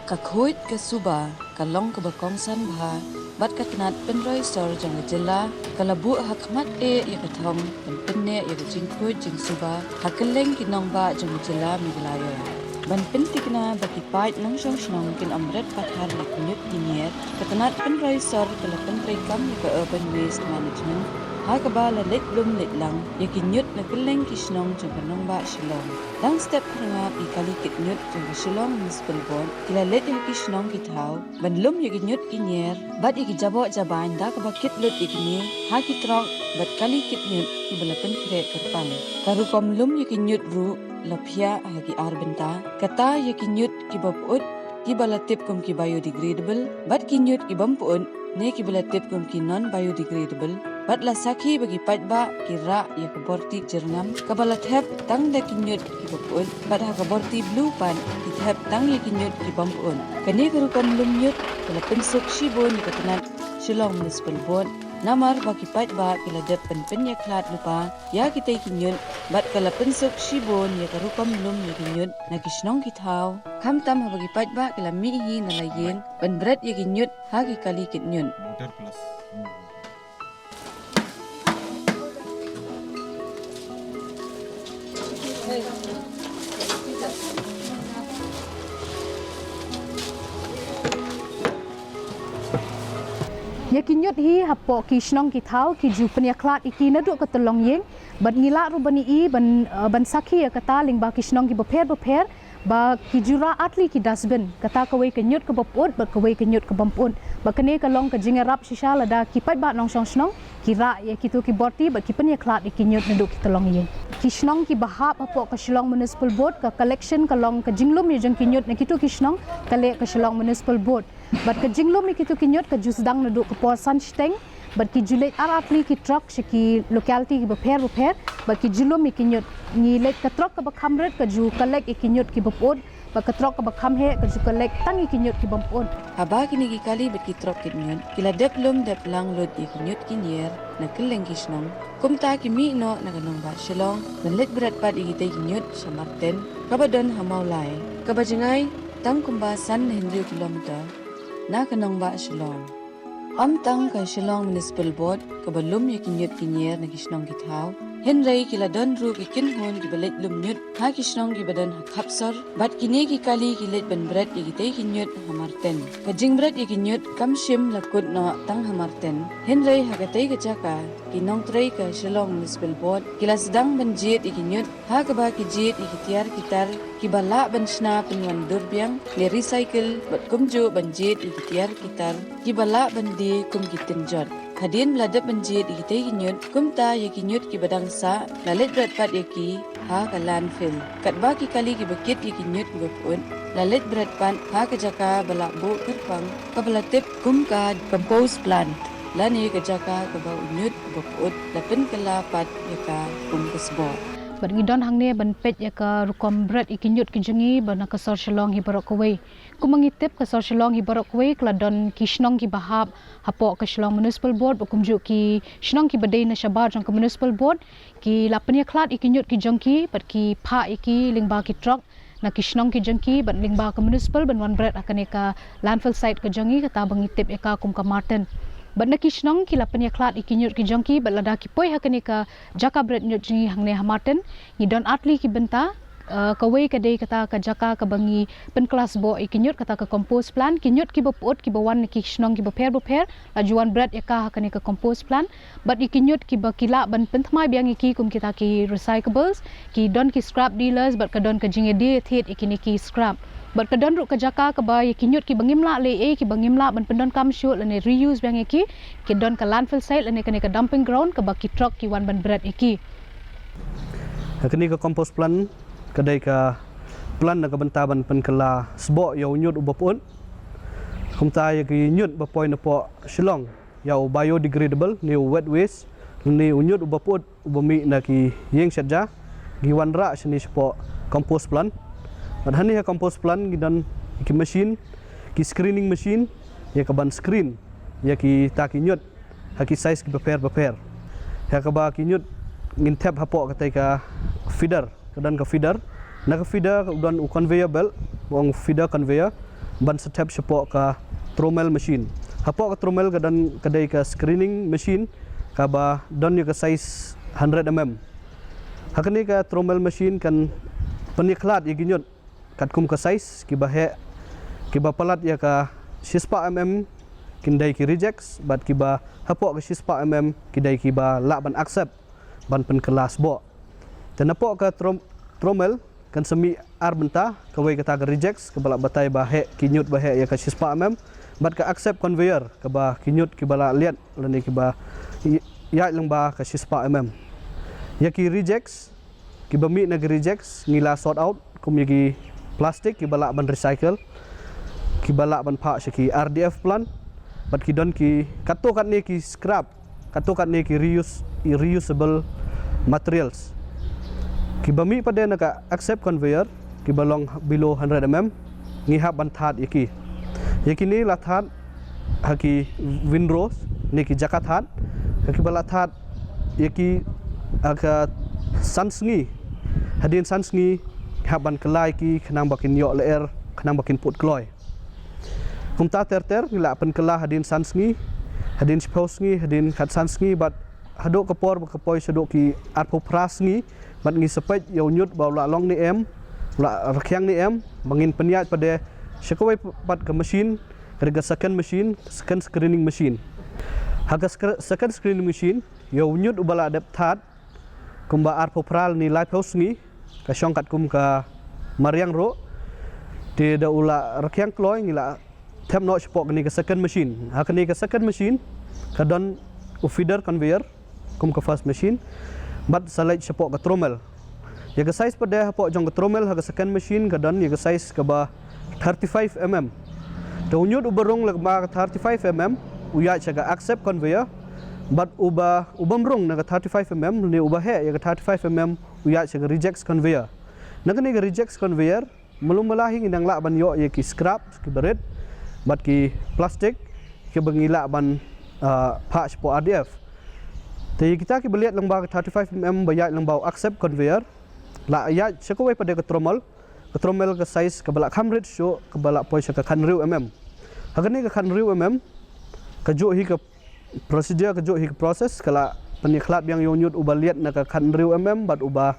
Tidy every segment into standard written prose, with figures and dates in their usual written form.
Kakhoit ke Suba, kalong ke Bakongsan Bha, bat katnat penroi sor jang jela, kalabu hakmat ya kathong, penpenne ya kajingkhoit jing Suba, hakeleng kinong ba jang jela miglayo. Ban pentikna bagi pait nang song snong kin amret pathar lek nyut dinier, katnat penroi sor kala penroi kam ke urban waste management, ha kabala let lum let lang, ya kinyut na keleng kisnong jang kanong ba Shillong. Dang step nga ikali kitnyut jang Shillong municipal board, kila let ya kisnong kitau, ban lum ya kinyut kinyer, bat iki jabo jabain da kabakit lut ikni, ha kitrong bat kali kitnyut ibala penkre kerpang. Karukom lum ya kinyut ru lapia hagi arbenta, kata ya kinyut kibabut, kibalatip kum ki biodegradable, bat kinyut kibampuun, ne kibalatip kum ki non biodegradable, bat la sakhi bagi patba kira ya kaborti jernam, kabalathep tang da kinyut kibapun, bat ha kaborti blue pan, kithep tang ya kinyut kibampuun. Kani karukom lum nyut, kala pensuk shibon ni katanan Shillong Municipal Board, namar bagi patba kila dep pen ya klat lupa, ya kita kinyut, bat kala pensuk shibon ya karukom lum ya kinyut, na kisnong kitau, kam tam ha bagi patba kila mihi na layin, ban berat ya kinyut, ha kali kitnyut. Motor plus. Ya kinyut hi hapo kisnong kitau ki ju penya klat iki nadu ka tolong yeng ban ngila ru bani I ban sakhi ya kata ling ba kisnong ki beper ba ki jura atli ki dasbin kata kawai kinyut ke baput ba kawai kinyut ke bampun ba kene ka long ka jingarap shisha lada ki pat ba nong snong kira ya kitu ki borti ba ki penya klat iki nyut nadu ki tolong yeng kisnong ki bahap hapo ka Shillong Municipal Board ka collection ka long ka jinglum ya jeng kinyut na kitu kisnong kale ka Shillong Municipal Board. Bat ke jinglum iki tu kinyut ke jusdang nadu ke por sunsteng bat ki julet aratli ki truck ki locality ki beper bat ki julum iki nyut ngilet ke truck ke bakhamret ke ju kalek iki nyut ki bapod bat ke truck ke bakhamhe ke ju kalek tang iki nyut ki bampod Haba kini kali bet ki trop kitnyut, kila dep lum dep lang lot kinyut kinyer na keleng kisnong, kumta ki mi no na kanong ba Shillong, ban let berat pat ikitay kinyut sa Marten, kabadon hamaulay, kabajingay tang kumbasan na hindi kilometer, na kanong ba Shillong. Tang kay Shillong Municipal Board, kabalum ya kinyut kinyer na kisnong kithaw, Henry kila don ru ki kinhon ki balet lumnyut, ha kisnong ki badan hakapsor, bat kini ki kali ki let ban berat ya kitay kinyut hamarten. Kajing berat ya kinyut kamshim lakut no tang hamarten. Henry hakatay kajaka, kinong tray ka Shillong Municipal Board, kila sedang banjit ya kinyut, ha kaba ki jit ya kitiar kitar, kibala ban shna penwan durbiang, ni recycle bat kumju banjit ya kitiar kitar, kibala bandi kum kitinjot. Hadin meladap banjit ikitay kinyut, kumta ya kinyut ki badang sa, lalit berat pat ya ki, ha ka landfill. Katba ki kali ki bakit ya kinyut ki bapun, lalit berat pan, ha ka jaka balakbo kerpang, kabalatip kum ka compost plant. Lani ka jaka ka ba unyut baput, lapin kalapat ya ka kum kasbo. bat ngidon hangne ban pet ya ka rukom berat ikinyut ki jengi ban ka sor Shillong hi barok kawai kumangitip ka sor Shillong hi barok kawai kladon kisnong ki bahap hapo ka Shillong Municipal Board bakumju ki shnong ki badai na shabar jang ka Municipal Board ki lapanya klat ikinyut ki jengki bat ki pha iki lingba ki truck na kisnong ki jengki bat lingba ka Municipal ban wan berat akane ka landfill site ka jengi kata bangitip ya ka kum ka Martin. Bat na kisnong ki lapan ya klat ikinyut ki jongki bat lada ki poi hakani ka jaka bret nyut jingi hangne hamaten ni don atli ki benta kawai ka dei kata ka jaka ka bangi pen kelas bo ikinyut kata ka compost plant kinyut ki bopot ki bawan ki kisnong ki beper lajuan bret ya ka hakani ka compost plant bat ikinyut ki bakila ban penthmai biang iki kum kita ki recyclables ki don ki scrap dealers bat ka don ka jingi di thit ikini ki scrap bat kadon ru ka jaka ka ba kinyut ki bangimla le ki bangimla ban pendon kam shoot lane reuse bang ki don ka landfill site lane ka dumping ground ka ba ki truck ki wan ban berat iki kini ka compost plant kadai ka plan na ka bantaban pen kala sbo ya unyut ubapun kumta ya ki nyut ba point na po Shillong ya biodegradable ni wet waste ni unyut ubaput ubami na ki yeng setja giwan ra sini spo compost plant Madhani ya compost plant gidan ki machine ki screening machine ya ka ban screen ya ki ta ki nyut ha ki size ki beper ya ka ba ki nyut ngin tap hapo ka tai ka feeder kadan ka feeder na ka feeder dan u conveyor belt wong feeder conveyor ban step support ka trommel machine. Hapok ka trommel ka dan kadai ka screening machine ka ba don ya ka size 100 mm. Hakani ka trommel machine kan peniklat ya ginyot kat kum ka size ki ba he ki ba palat ya ka 6 mm kindai ki rejects bat ki ba hapok ka 6 mm kidai ki ba la ban accept ban pen kelas bo. Dan hapok ka trommel kan semi ar benta kawai kata ka rejects ke balak batai ba he kinyut ba he ya ka 6 mm bat ka accept conveyor ke ba kinyut ki bala liat lani ki ba ya lang ba ka 6 mm ya ki rejects ki ba mi na ki rejects ngila sort out kum ki plastik ki balak ban recycle ki balak ban pa ki RDF plan bat ki don ki kato kat ni ki scrap kato kat ni ki reusable materials. Kibami pada nak accept conveyor kibalong below 100 mm ngihap bantat yaki ni lathat haki windrows ni ki jakathat haki balathat yaki aka sansngi hadin sansngi haban kelai ki khnang bakin yok leer khnang bakin put kloy kumta ter ngila pen kelah hadin sansngi hadin spousngi hadin khat sansngi bat hadok kapor kapoi sedok ki arpo prasngi bat ngi sepet yo nyut baw la long ni em la rakyang ni em bangin peniat pada sekawai pat ke mesin kerja second screening machine haga second screening machine yo nyut ubala adap that kumba ar popral ni live house ni ka syongkat kum ka mariang ro ti da ula rakyang kloy ngila them no spok ni ka second machine hakani ka second machine ka don feeder conveyor kum ka first machine bat salai support ka trommel ya ka size pada hapok jong ka trommel ha ka second machine ka dan ya ka size ka ba 35 mm to unyut uberong lag ma 35 mm uya cha ka accept conveyor bat ubamrong na ka 35 mm ni uba he ya ka 35 mm uya cha ka rejects conveyor nagani ka rejects conveyor melum melahi ngindang la ban yo ya ki scrap ki berit bat ki plastik ki bangila ban pa support RDF. Jadi kita ki beliat lembah 35 mm bayat lembah accept conveyor la ayat sekawai pada ke trommel ke size ke balak hamrit show ke balak poi ke kanriu mm hagani ke kanriu mm ke jo hi ke procedure ke jo hi ke proses kala peniklat yang yonyut uba liat na ke kanriu mm bat uba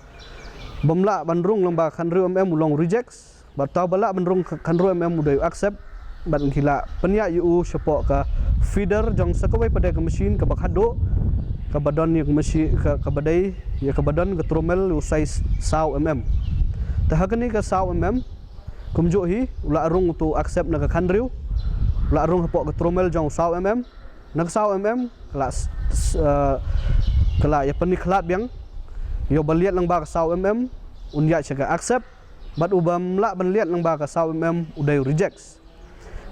bemla bandrung lembah kanriu mm ulong rejects bat tau balak bandrung kanriu mm udah accept bat ngila peniak yu support ke feeder jong sekawai pada ke mesin ke bakhado ke badan yang mesin ke badai ya ke badan ke trommel size 100 mm tahakani ke 100 mm kumjo hi ula arung tu accept na ke kanriu ula arung hapok ke trommel jong 100 mm nak 100 mm kelas kala ya peniklat biang yo baliat lang ba ke 100 mm unya chaga accept bat ubam la ban liat lang ba ke 100 mm udai rejects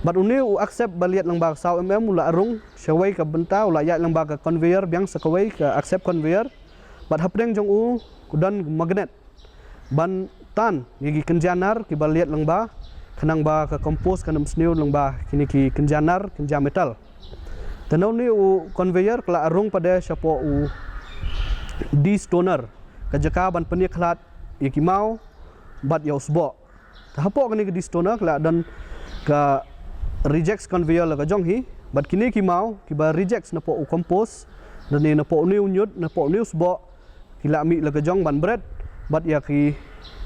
bat uni u accept baliat lang ba 100 mm ula arung syawai ke benta ula ya lang ba ke conveyor biang sekawai ke accept conveyor bat hapreng jong u kudan magnet ban tan gigi kenjanar ki baliat lang ba kenang ba ke kompos kanam sniu lang ba kini ki kenjanar kenja metal tanau ni u conveyor kala arung pada syapo u di stoner ke jaka ban peniklat iki mau bat ya usbo tahapok ni ke di stoner kala dan ke rejects conveyor la jong hi bat kini ki mau ki ba rejects na po u compose dan ni na po ni unyut na po ni usbo kila mi la jong ban bread bat ya ki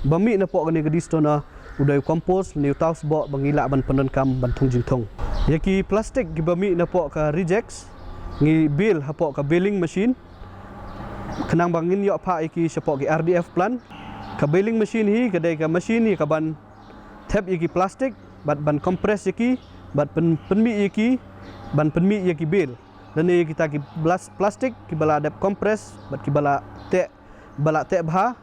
bami na po ni ke distona udai compose ni taus bo bangila ban penenkam ban thung jingthong ya ki plastik ki bami na po ka rejects ngi bill ha po ka billing machine kenang bangin yo pa iki support ki RDF plan ka billing machine hi kedai ka machine ni ka ban tap iki plastik bat ban compress iki bat penmi iki ban penmi iki bil dan ni kita ki plastik ki bala adap compress bat ki bala te bha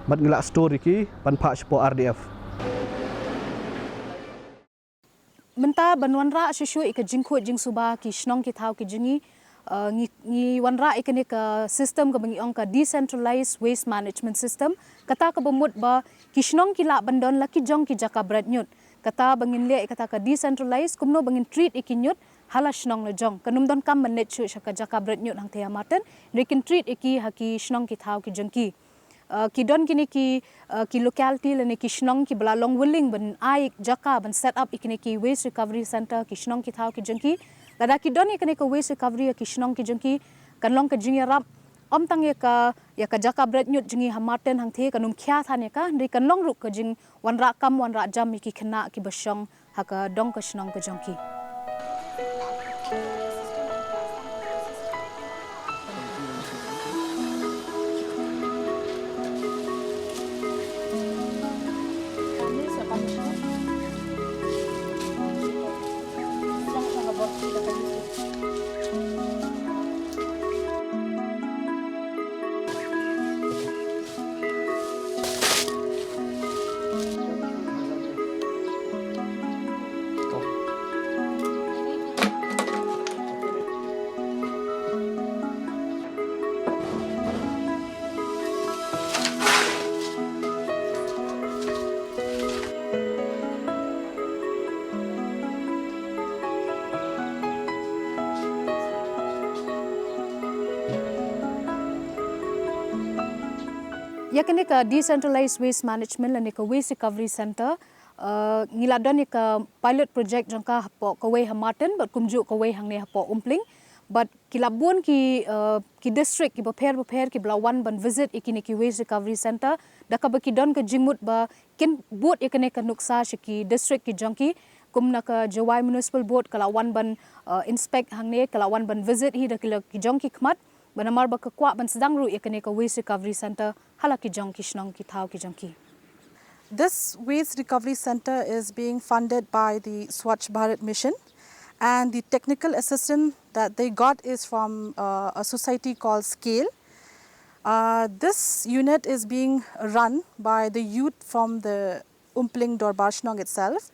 bat ngila store iki ban pa support RDF menta banwan ra shushu ik jingkhu jing suba ki shnong ki thau ki jingi ngi wanra ikene ka system ka bangi ong ka decentralized waste management system kata ka bumut ba ki shnong ki la bandon la ki jong ki jaka brad nyut kata bangin le kata ka decentralized kumno bangin treat ikinyut hala shnong le jong kanum don kam manage shaka jaka brad nyut hang thea martin rekin treat iki haki shnong ki thau ki jengki Kidon kini ki locality lene ki shnong ki belalong willing ben ai jaka ben set up ikini ki waste recovery center ki shnong ki thau ki jengki lada kidon ikini ka waste recovery ki shnong ki jengki kan long ka jingi rap om tang ya ka jaka bread nyut jingi hamaten hang the kanum khya than ya ka ndi kan long ruk ka jing wan ra kam wan ra jam ki khna ki basyong ha ka dong ka shnong ka jengki yakini ka decentralized waste management lani ka waste recovery center ngiladon ka pilot project jangka hapo ka wei hamaten but kumju ka wei hangne hapo umpling but kilabun ki district ki prepare ki blawan ban visit ikini ki waste recovery center daka ba ki don ka jingmut ba kin buat ikene ka nuksa ki district ki jangki kumna ka Jawai municipal board kalawan ban inspect hangne kalawan ban visit hi da ki jangki khmat banamar ba ka kwa ban sedang ru ikene ka waste recovery center halaki jong ki shnong ki thau ki jangki. This waste recovery center is being funded by the Swachh Bharat mission, and the technical assistance that they got is from a society called Scale. This unit is being run by the youth from the Umpling Dorbar Shnong itself,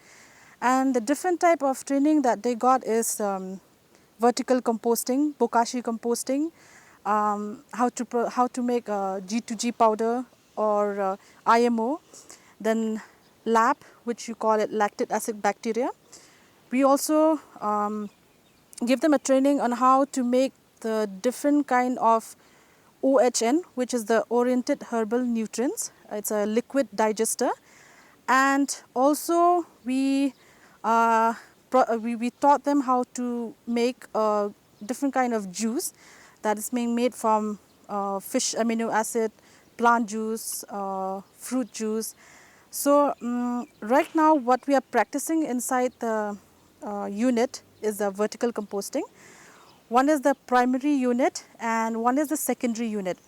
and the different type of training that they got is vertical composting, bokashi composting, how to make G2G powder or IMO, then LAB, which you call it lactic acid bacteria. We also give them a training on how to make the different kind of OHN, which is the oriented herbal nutrients. It's a liquid digester, and also we taught them how to make a different kind of juice that is being made from fish amino acid, plant juice, fruit juice. So right now what we are practicing inside the unit is the vertical composting. One is the primary unit and one is the secondary unit.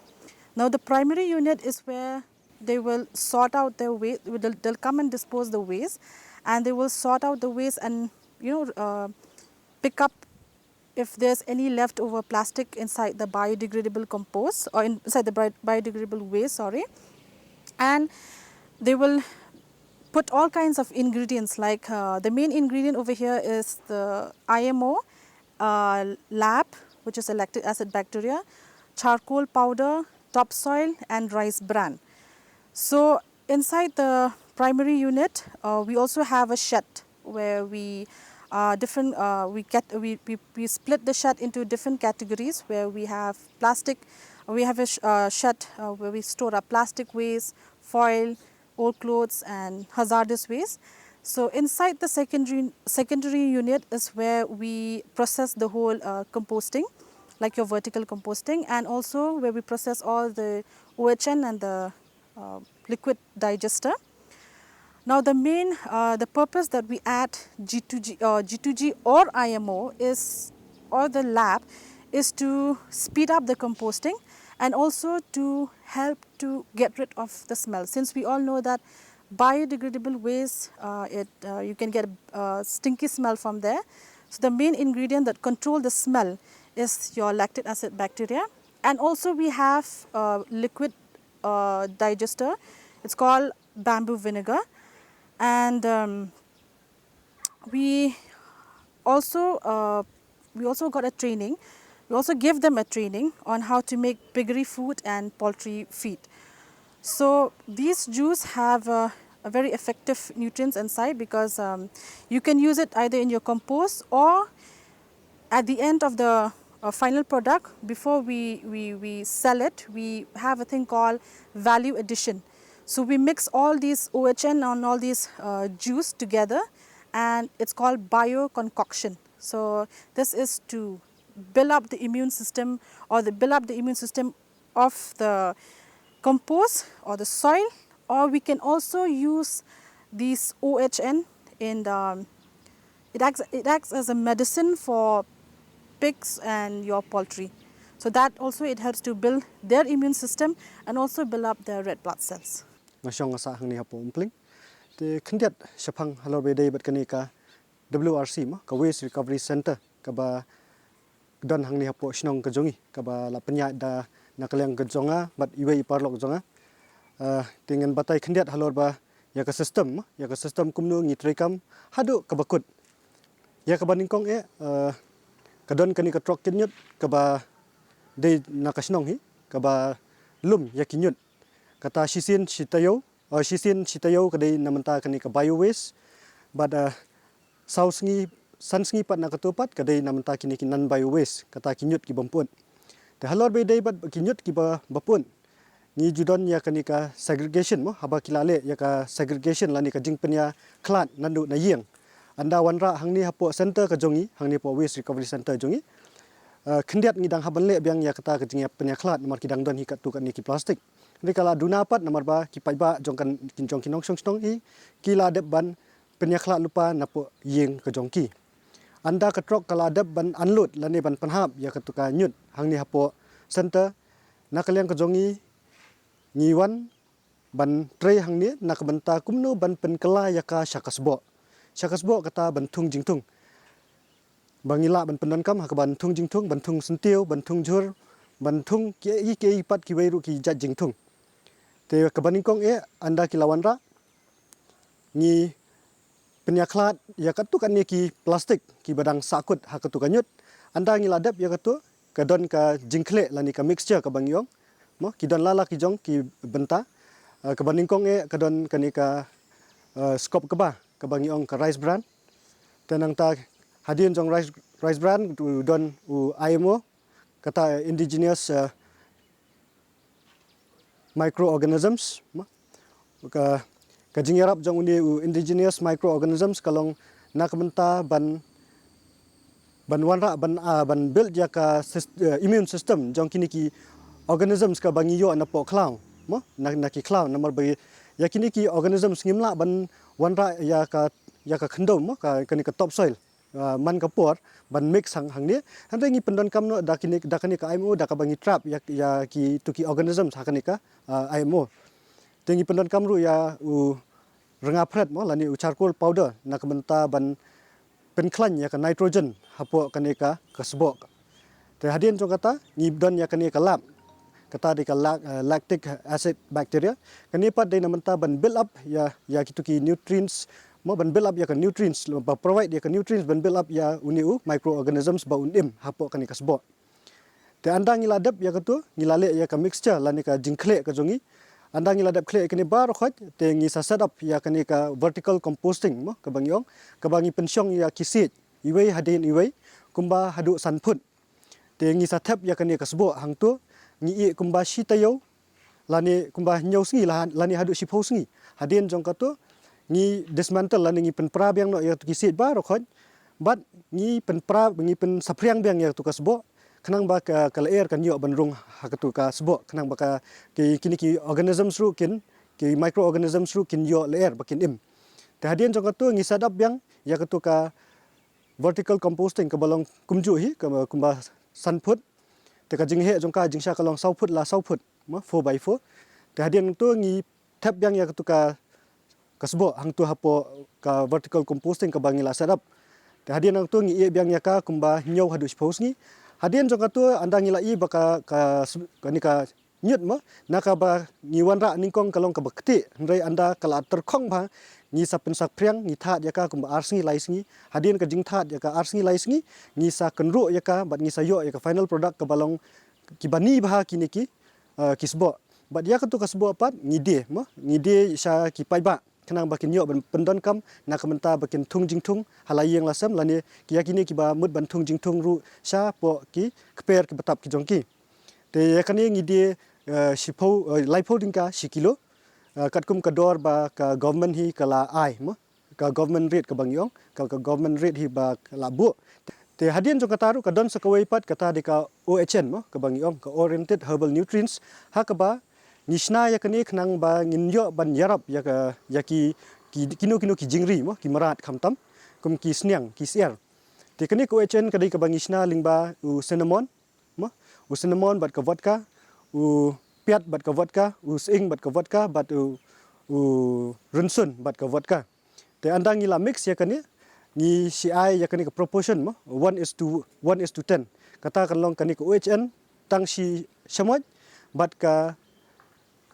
Now the primary unit is where they will sort out their waste, they'll come and dispose the waste, and they will sort out the waste and pick up if there's any leftover plastic inside the biodegradable compost or inside the biodegradable waste, sorry. And they will put all kinds of ingredients, like the main ingredient over here is the IMO, LAB, which is a lactic acid bacteria, charcoal powder, topsoil and rice bran. So inside the primary unit, we also have a shed where we split the shed into different categories, where we have plastic, we have a shed where we store our plastic waste, foil, old clothes and hazardous waste. So inside the secondary unit is where we process the whole composting, like your vertical composting, and also where we process all the OHN and the liquid digester. Now the main, the purpose that we add G2G or IMO is, or the LAB, is to speed up the composting and also to help to get rid of the smell. Since we all know that biodegradable waste, you can get a stinky smell from there. So the main ingredient that control the smell is your lactic acid bacteria. And also we have a liquid digester. It's called bamboo vinegar. And we also got a training. We also give them a training on how to make piggery food and poultry feed. So these juice have a very effective nutrients inside, because you can use it either in your compost or at the end of the final product, before we sell it, we have a thing called value addition. So we mix all these OHN and all these juice together, and it's called bio concoction. So this is to build up the immune system, or build up the immune system of the compost or the soil, or we can also use these OHN in the, it acts as a medicine for pigs and your poultry. So that also it helps to build their immune system and also build up their red blood cells. Nasyong asa hang ni hapo umpling. Te kendiat syapang halor bedai bat kani ka WRC ma ka Waste Recovery Center ka ba dan hang ni hapo shnong ka jongi ka ba la penya da nakaliang ka jonga bat iwe iparlok jonga. Dengan batai kendiat halor ba ya ka sistem kumnu ngitrekam hadu ka bakut. Ya ka baningkong kadon kani ka trok kinyut ka ba de nakasnong hi ka ba lum ya kinyut kata shisin shitayo kadai namanta kani ka bio waste bad sausngi sansngi pat na katupat kadai namanta kini non bio waste kata kinyut ki bampun te halor be dai bat kinyut ki ba bapun ni judon ya kani ka segregation mo haba kilale ya ka segregation lani ka jingpenya klat nandu na yeng anda wanra hangni hapo center ka jongi hangni po waste recovery center jongi kendiat ngidang haban le biang ya kata ka jingya penya klat nomor kidang don hikat tu kan ni ki plastik ni kala dunapat nomor ba ki paiba jongkan kinjong kinong song hi kila deb ban penya klat lupa napo yeng ka jongki anda katrok kala deb ban unload lani ban panhap ya katuka nyut hangni hapo center nakaliang ka jongi ngiwan ban tre hangni nakabanta kumno ban penkela ya ka syakasbo kata bantung jingtung bangila ban pendonkam hak bantung jingtung bantung sentiu bantung jur bantung ki pat ki weiru ki jat jingtung te kabaningkong anda kilawanra ni penyaklat ya katukan ni ki plastik ki badang sakut hak katukanyut anda ngiladap ya katu kadon ka jingkle lani ka mixture ka bangyong mo kidon lala ki jong ki benta kabaningkong kadon kani ka skop keba ka bangyong ka rice bran tenang ta hadin jong rice bran tu don u IMO kata indigenous microorganisms ka kajingyarap jong uni indigenous microorganisms kalong nakmenta ban wanra ban build ya ka immune system jong kini ki organisms ka bangiyo anapo clown mo naki clown nomor bagi ya kini ki organisms ngimla ban wanra ya ka khendom mo ka kani ka topsoil man kapor ban mix hang ni hande ngi pendon kamno da kini ka IMO da ka bangi trap ya ki tuki organisms hakani ka IMO tengi pendon kamru ya u rengapret mo lani u charcoal powder nak benta ban penklan ya ka nitrogen hapo kani ka kasbok te hadin jong kata ngi don ya kani ka lab kata di ka lactic acid bacteria kani pat de namenta ban build up ya kituki nutrients mo ban build up ya ka nutrients ba provide ya ka nutrients ban build up ya uniu microorganisms ba unim hapo kani kasbo te anda ngiladap ya katu ngilale ya ka mixture lani ka jingkle ka jongi anda ngiladap kle kani bar khot te ngi sa set up ya kani ka vertical composting mo ka bangyong ka bangi pensyong ya kisit iwei hadin iwei kumba hadu sanput te ngi sa tap ya kani kasbo hangtu ngi kumba shitayo lani kumba nyau singi lani hadu shipho singi hadin jong katu ngi dismantle lani ngi penpra biang no ya tu kisit ba rokhot bat ngi penpra ngi pen sapriang biang ya tu kasbo kanang ba ka air kan yo banrung hakatu ka sbo kanang ba ka kini ki organisms ru kin ki microorganisms ru kin yo air bakin im te hadin jong katu ngi sadap biang ya katu ka vertical composting ka balong kumju hi ka kumba sanput te ka jinghe jong ka jingsha kalong sauput la sauput ma 4x4 te hadin tu ngi tap biang ya katu ka kasbo hang tu hapo ka vertical composting ka bangila setup te hadin hang tu ngi biang ya ka kumba nyau hadu spos ngi hadin jong katu anda ngila i baka ka ni ka nyut ma naka ba ngi wanra ningkong kalong ka bakti ndai anda kala terkhong ba ngi sapen sak priang ngi tha ya ka kumba arsingi laisingi hadin ka jing tha ya ka arsingi laisingi ngi sa kenru ya ka bat ngi sayo ya ka final product ka balong kibani bah kiniki kisbo bat ya ka tu kasbo pat ngide ma ngide sha ki paiba kenang bakin yo ban pendon kam nak menta bakin tung jing tung halayeng lasam lani kia kini ki ba mut ban tung jing tung ru sha po ki kper ki batap ki jongki te yakani ngide sipo laipo dingka sikilo katkum kador ba ka government hi kala ai mo ka government rate ka bangyong ka government rate hi ba la bu te hadian jong kataru ka don sakawai pat kata de ka OHN mo ka bangyong ka oriented herbal nutrients ha ka ba nishna yakani khnang ba nginyo ban yarap yaki kino ki jingri mo ki marat khamtam kum ki snyang ki siar te kani ko OHN kadai ka bangishna lingba u cinnamon mo u cinnamon bat ka vodka u piat bat ka vodka u sing bat ka vodka bat u runsun bat ka vodka te andang ila mix yakani ni CI yakani ka proportion mo 1:10 kata kan long kani ko OHN tang si samoj bat ka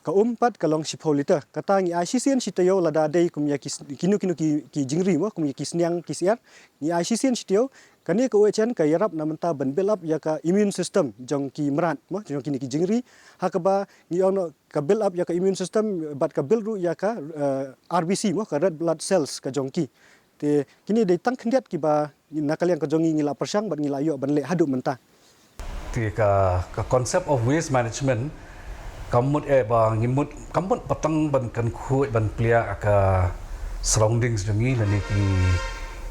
umpat kalong 10 liter kata ngi ICCN sitayo lada dei kum ya kino ki jingri mo kum ya kisnyang kisiar ni ICCN sitayo kani ko OHN ka yarap namenta ban build up ya ka immune system jong ki merat mo jong kini ki jingri hakaba ni ono ka build up ya ka immune system bat ka build ru ya ka RBC mo ka red blood cells ka jong ki te kini dei tang khendiat ki ba nakalian ka jongi ngila persang bat ngila yo ban le hadu menta ti ka concept of waste management kamut ba ngimut kamut patang ban kan khu ban plia ka surroundings jongi lani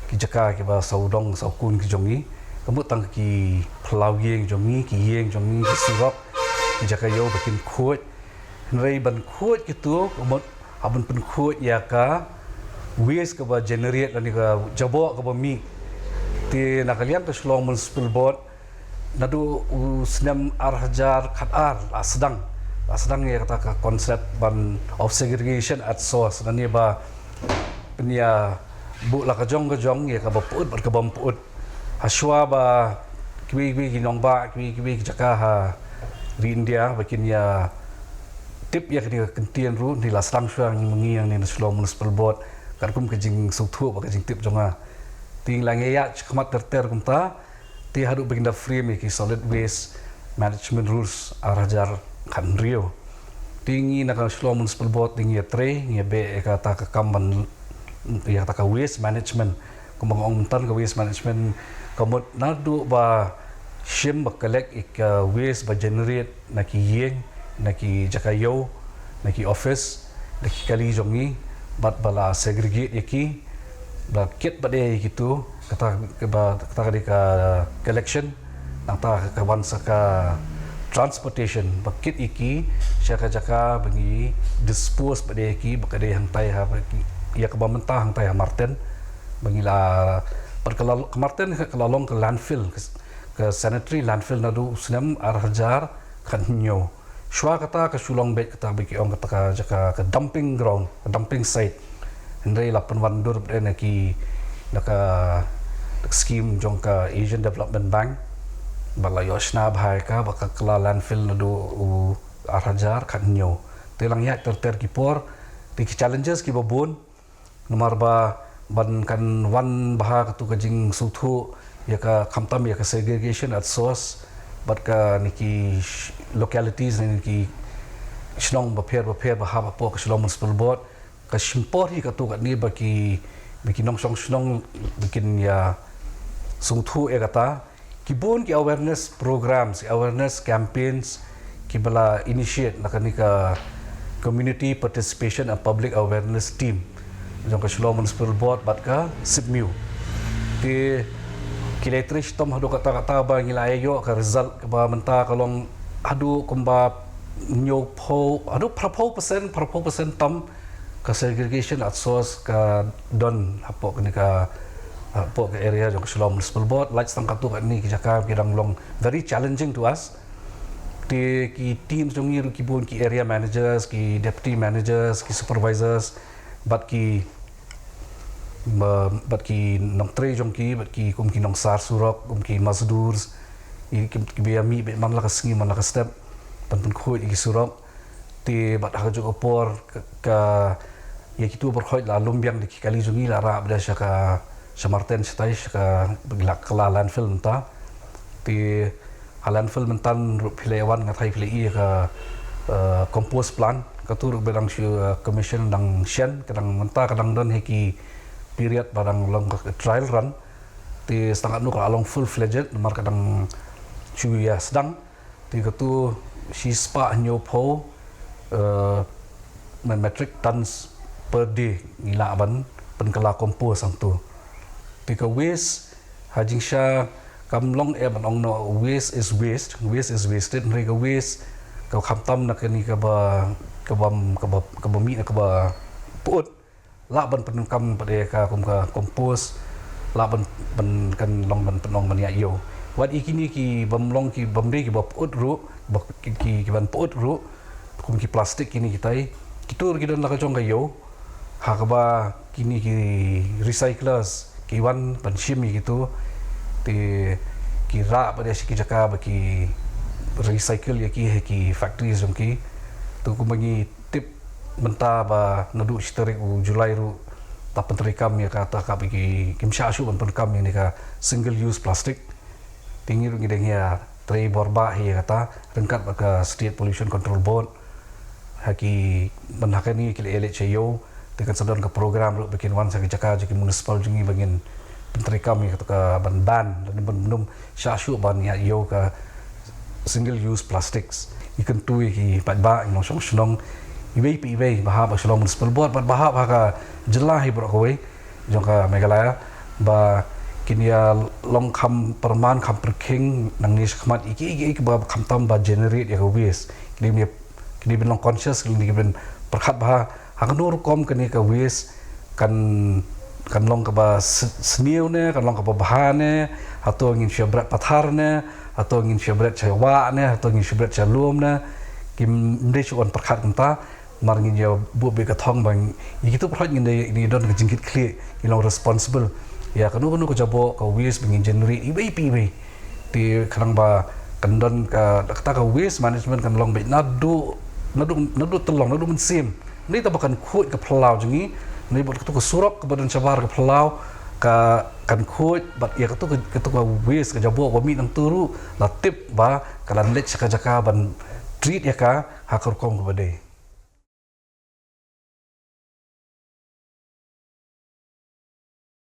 ki jaka ki ba saudong saukun ki jongi kamut tang ki phlau yeng jongi ki yeng jongi ki sirap ki jaka yo bakin khu rei ban khu ki tu kamut abun pen khu ya ka waste ka ba generate lani ka jabo ka ba mi ti nakalian ka Shillong Municipal Board nadu senam arhajar khatar sedang ya kata konsep ban of segregation at source nani ba penia bu la kajong ya ka ba puut ber ka bam puut haswa ba kiwi ginong ba kiwi jaka ha di India bakin ya tip ya kini kentian ru ni la serang syang mengi yang ni Shillong Municipal Board kan kum kejing suthu ba kejing tip jonga ting lange ya khamat terter kumta ti hadu baginda frame ki solid waste management rules arhajar kan rio tinggi nak Shillong Municipal Board tinggi tre ngi be kata ka kamban ya kata ka waste management kumang ontan ka waste management kamut nadu ba shim ba collect ik waste ba generate naki yeng naki jakayo naki office naki kali jongi bat bala segregate yaki ba kit ba de gitu kata ka collection nata ka bansa ka transportation bakit iki jaka bagi dispose pada iki bakade hantai ha ia ke mentah hantai ha Martin bangila perkelal Martin kelalong ke landfill ke sanitary landfill nadu senam arhajar khanyo shwa kata ke Shillong bet kata bagi ong kata jaka ke dumping ground dumping site hendai lapan wandur pada ki naka scheme jong ka Asian Development Bank bala yosna bhai ka baka kala landfill nadu arhajar khanyo telang ya ter kipor ti challenges ki babun nomor ba ban kan wan bah tu kajing suthu ya ka khamtam ya ka segregation at source bat ka niki localities niki Shillong bapher bahab po ka Shillong Municipal Board ka simpor hi ka tu ka ni baki nong Shillong bikin ya suthu e kata kibun ki awareness programs, awareness campaigns, kibala initiate nakani ka community participation and public awareness team. Jong ka Shillong Municipal Board bat ka SIPMU. Ti kiletrish tom hadu kata ba ngilayo ka result ka ba menta kalong hadu kumba nyo po hadu prapo persen tom ka segregation at source ka don hapo kani ka po ke area jong Shillong Municipal Board lights tang katu ni kijaka kirang long very challenging to us ti ki teams jong ni ki bon ki area managers ki deputy managers ki supervisors but ki nong tre jong ki but ki kum ki nong sar surok kum ki mazdurs ki biya mi be man la kasngi man la step pan khoi ki surok ti bat ha jong opor ka ya kitu berkhoi la lumbiang di kali jong ni la ra bda shaka Samarten setai ka beglak kala landfill menta ti landfill mentan rup hilewan ngatai hilei ka compost plant katu bedang commission dang shen kadang mentah kadang don heki period barang long trial run ti setengah nu kalau full fledged mar kadang ya sedang ti katu si spa nyopo metric tons per day ngila ban penkala compost ang tu ti ka waste hajing sha kam long ban ong no waste is wasted ni ka waste ka khamtam na kani ka ba mi na ka ba puut la ban penungkam pada ka kum ka kompos la ban kan long ban penong ban ya yo wat ikini ki bamlong ki bamde ki ba puut ru ki ban puut ru kum ki plastik kini kitai kitur ki don la ka jong ka yo ha ka ba kini ki recyclers ki wan ban shimi gitu ti ki ra pada si ki jaka ba ki recycle ya ki factories jong ki tu ku bagi tip mentah ba nadu historik Julai ru ta penterikam ya kata ka bagi kimsha shu ban penkam ni ka single use plastic tinggi ru ngideng ya tray borba ya kata rengkat ka state pollution control board haki menhakani kile LHIO tekan sedon ke program ru bikin wan sa jaka jaki municipal jungi bagin penterikam ya kata ka ban dan benum sha shu ban ya yo ka single use plastics ikan tu ki padba yang song song iwei bahab shalom municipal board bahab ka jelah hibrok kowe jong ka Meghalaya ba kinia long kham perman kham perking nang ni khmat iki ba kham tam ba generate ya waste kini ben long conscious kini ben perkhat ba hak nur kom kini ka waste kan long ka ba seniau ne kan long ka ba bahan ne atau ingin syabrat pathar ne atau ingin syabrat cewa ne atau ingin syabrat calum ne kim mde chuan perkhat kenta mar ngin ya bu be ka thong bang itu perkhat ngin ni don ka jingkit clear ilong responsible ya kanu ko jabo ka waste bingin generate ibai ti kharang ba kandon ka kata ka waste management kan long be nadu telong nadu mensim ni ta bakan khut ka plau jingi ni bot ka surok ka badan cabar ka plau ka kan khut bat ya ka waste ka jabo ba mi nang turu la tip ba kalan lech ka jaka ban treat ya ka hakor kom ka bade